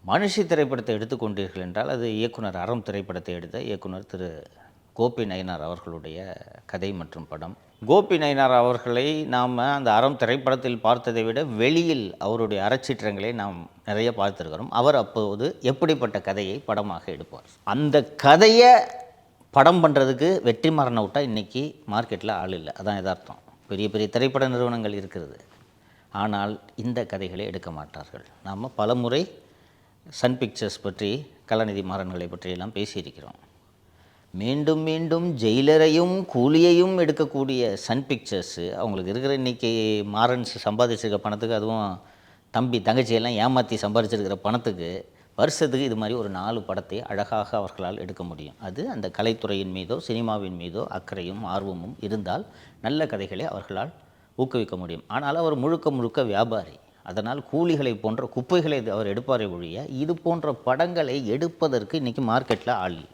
மனுஷி திரைப்படத்தை எடுத்துக்கொண்டீர்கள் என்றால் அது இயக்குனர் அறம் திரைப்படத்தை எடுத்த இயக்குனர் திரு கோபி நயினார் அவர்களுடைய கதை மற்றும் படம். கோபி நயினார் அவர்களை நாம் அந்த அறம் திரைப்படத்தில் பார்த்ததை விட வெளியில் அவருடைய அறச்சீற்றங்களை நாம் நிறைய பார்த்துருக்கிறோம். அவர் அப்போது எப்படிப்பட்ட கதையை படமாக எடுப்பார், அந்த கதையை படம் பண்ணுறதுக்கு வெற்றிமாறனை விட்டால் இன்றைக்கி மார்க்கெட்டில் ஆள் இல்லை. அதான் யதார்த்தம். பெரிய பெரிய திரைப்பட நிறுவனங்கள் இருக்கிறது, ஆனால் இந்த கதைகளை எடுக்க மாட்டார்கள். நாம் பலமுறை சன் பிக்சர்ஸ் பற்றி, கலாநிதி மாறன்களை பற்றியெல்லாம் பேசியிருக்கிறோம். மீண்டும் மீண்டும் ஜெயிலரையும் கூலியையும் எடுக்கக்கூடிய சன் பிக்சர்ஸு அவங்களுக்கு இருக்கிற இன்றைக்கி மாறன்ஸ் சம்பாதிச்சிருக்க பணத்துக்கு, அதுவும் தம்பி தங்கச்சியெல்லாம் ஏமாற்றி சம்பாதிச்சிருக்கிற பணத்துக்கு வருஷத்துக்கு இது மாதிரி ஒரு 4 படத்தை அழகாக அவர்களால் எடுக்க முடியும். அது அந்த கலைத்துறையின் மீதோ சினிமாவின் மீதோ அக்கறையும் ஆர்வமும் இருந்தால் நல்ல கதைகளை அவர்களால் ஊக்குவிக்க முடியும். ஆனால் அவர் முழுக்க முழுக்க வியாபாரி. அதனால் கூலிகளை போன்ற குப்பைகளை அவர் எடுப்பாரே ஒழிய இது போன்ற படங்களை எடுப்பதற்கு இன்றைக்கி மார்க்கெட்டில் ஆள் இல்லை.